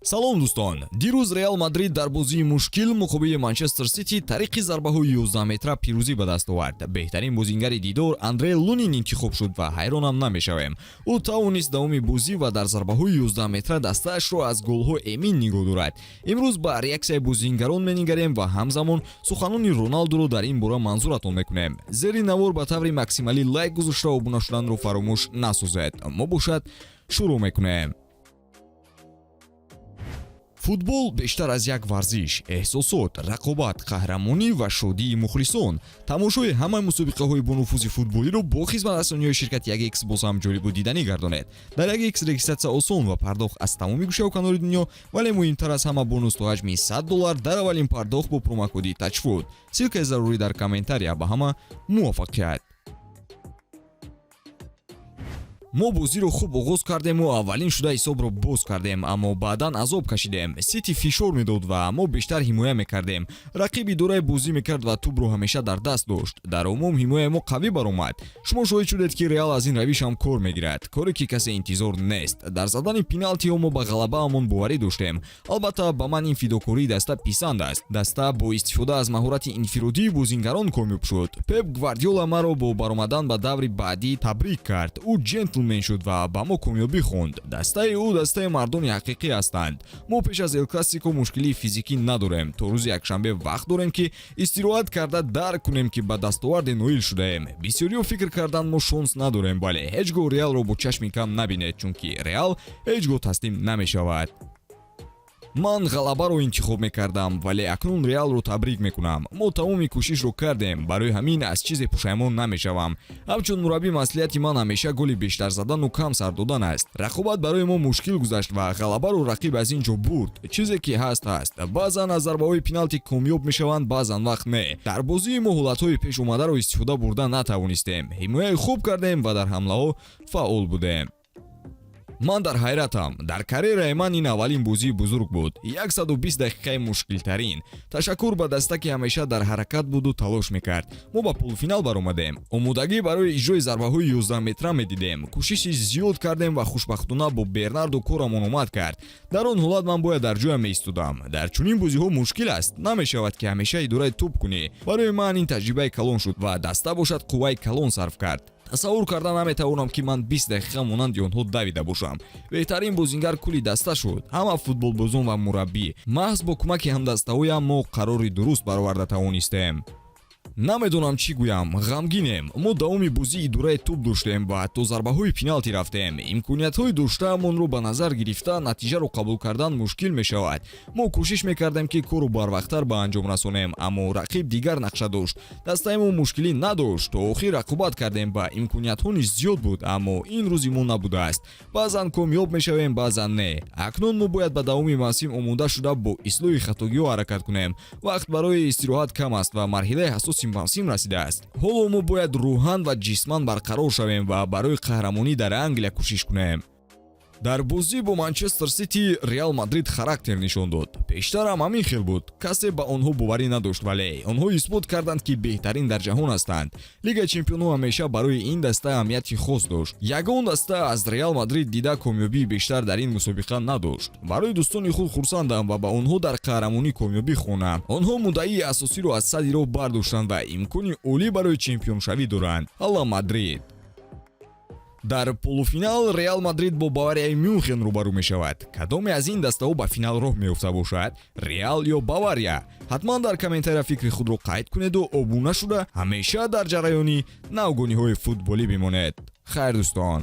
салом дӯстон, дирӯз Реал Мадрид дар бозии мушкил муқобили Манчестер Сити тариқи зарбаҳои 11 метра пирӯзӣ ба даст овард. Беҳтарин бозингари дидор Андре Лунин интихоб шуд ва ҳайронам намешавем. Ӯ тавонист давоми бозӣ ва дар зарбаҳои 11 метра дастаашро аз голҳо эмин нигоҳ дорад. Имрӯз ба реаксияи бозингарон менигарем ва ҳамзамон суханони Роналдуро дар ин бора манзуратон мекунем. Зери навор ба таври максималӣ лайк гузошта обуна шуданро фаромӯш насозед. Мо бошад шурӯъ мекунем. футбол бештар аз як варзиш, эҳсосот, рақобат, қаҳрамонӣ ва шодии мухлисон. Тамошои ҳамаи мусобиқаҳои бонуфузи футболиро бо хизматрасониҳои ширкати 1x боз ҳам ҷолибу диданӣ гардонед. Дар 1x регистратсия осон ва пардохт аз тамоми гӯшаҳо канори дунё, вале муҳимтар аз ҳама бонус то ҳаҷми $100 дар аввалин пардохт бо промокоди TAJFUT. Силкаи зарурӣ дар комментария. Ба ҳама муваффақият. мо бозиро хуб оғоз кардему аввалин шуда ҳисобро боз кардем, аммо баъдан азоб кашидем. Сити фишор медод ва мо бештар ҳимоя мекардем. Рақиби дурай бозӣ мекард ва тӯбро ҳамеша дар даст дошт. Дар умум ҳимояи мо қавӣ баромад. Шумо шоҳид шудед ки Реал аз ин равиш ҳам кор мегирад, коре ки касе интизор нест. Дар задани пеналтиҳо мо ба ғалабаамон боварӣ доштем. Албатта ба ман ин фидокории даста писанд аст. Даста бо истифода аз маҳорати инфиродии бозингарон комёб шуд. Пеп Гвардиола маро бо баромадан ба даври баъдӣ табрик кард. Ӯ ҷентлмен шуд ва ба мо комёбӣ хонд. Дастаи ӯ дастаи мардони ҳақиқӣ ҳастанд. Мо пеш аз Эл Классико мушкилии физикӣ надорем. То рӯзи якшанбе вақт дорем ки истироҳат карда дарк кунем ки ба дастоварде ноил шудаем. Бисёриҳо фикр кардан мо шонс надорем, бале ҳеҷ гоҳ Реалро бо чашми кам набинед, чунки Реал ҳеҷ гоҳ таслим намешавад. ман ғалабаро интихоб мекардам, вале акнун Реалро табрик мекунам. Мо тамоми кӯшишро кардем, барои ҳамин аз чизе пушаймон намешавам. Ҳамчун мураббӣ маслиҳати ман ҳамеша голи бештар задану кам сар додан аст. Рақобат барои мо мушкил гузашт ва ғалабаро рақиб аз ин ҷо бурд. Чизе ки ҳаст. Баъзан аз зарбаҳои пеналти комёб мешаванд, баъзан вақт не. Дар бозии мо ҳолатҳои пешомадаро истифода бурда натавонистем. Ҳимояи хуб кардем ва дар ҳамлаҳо фаъол будем. ман дар ҳайратам. Дар карьераи ман ин аввалин бозии бузург буд. 120 дақиқаи мушкилтарин. Ташаккур ба даста ки ҳамеша дар ҳаракат буду талош мекард. Мо ба полуфинал баромадем. Омодагӣ барои иҷрои зарбаҳои 11 метра медидем. кӯшиши зиёд кардем ва хушбахтона бо Бернардо корамон омад кард. Дар он ҳолат ман бояд дар ҷоям меистодам. Дар чунин бозиҳо мушкил аст. Намешавад ки ҳамеша идораи тӯб кунӣ. Барои ман ин таҷрибаи калон шуд ва даста бошад қувваи калон сарф кард. тасаввур карда наметавонам ки ман 20 дақиқа монанди онҳо давида бошам. Беҳтарин бозингар кули даста шуд. Ҳама футболбозон ва мураббӣ. маҳз бо кӯмаки ҳамдастаҳоям мо қарори дуруст бароварда тавонистем. намедонам чӣ гӯям. ғамгинем. мо давоми бозӣ идораи тӯб доштем ва то зарбаҳои пеналти рафтем. имкониятҳои доштаамонро ба назар гирифта натиҷаро қабул кардан мушкил мешавад. мо кӯшиш мекардем ки корро барвақттар ба анҷом расонем, аммо рақиб дигар нақша дошт. дастаи мо мушкилӣ надошт. То охир рақобат кардем ва имкониятҳо низ зиёд буд, аммо ин рӯзи мо набудааст. баъзан комёб мешавем, баъзан не. акнун мо бояд ба давоми мавсим омода шуда бо ислоҳи хатогиҳо ҳаракат кунем. вақт барои истироҳат кам аст ва марҳилаи ҳасоси мавсим расидааст. ҳоло мо бояд рӯҳан ва ҷисман барқарор шавем ва барои қаҳрамонӣ дар Англия кӯшиш кунем. дар бозӣ бо Манчестер Сити Реал Мадрид характер нишон дод. пештарам ҳамин хел буд. касе ба онҳо боварӣ надошт, вале онҳо исбот карданд ки беҳтарин дар ҷаҳон ҳастанд. Лигаи чемпионҳо ҳамеша барои ин даста аҳамияти хос дошт. ягон даста аз Реал Мадрид дида комёбии бештар дар ин мусобиқа надошт. барои дӯстони худ хурсандам ва ба онҳо дар қаҳрамонӣ комёбӣ хонам. онҳо муддаии асосиро аз садди роҳ бардоштанд ва имкони олӣ барои чемпионшавӣ доранд. алла Мадрид. дар полуфинал Реал Мадрид бо Баварияи Мюнхен рӯбарӯ мешавад. кадоме аз ин дастаҳо ба финал роҳ меофта бошад? Реал ё Бавария? ҳатман дар комментария фикри худро қайд кунеду обуна шуда ҳамеша дар ҷараёни навгониҳои футболӣ бимонед. хайр дӯстон.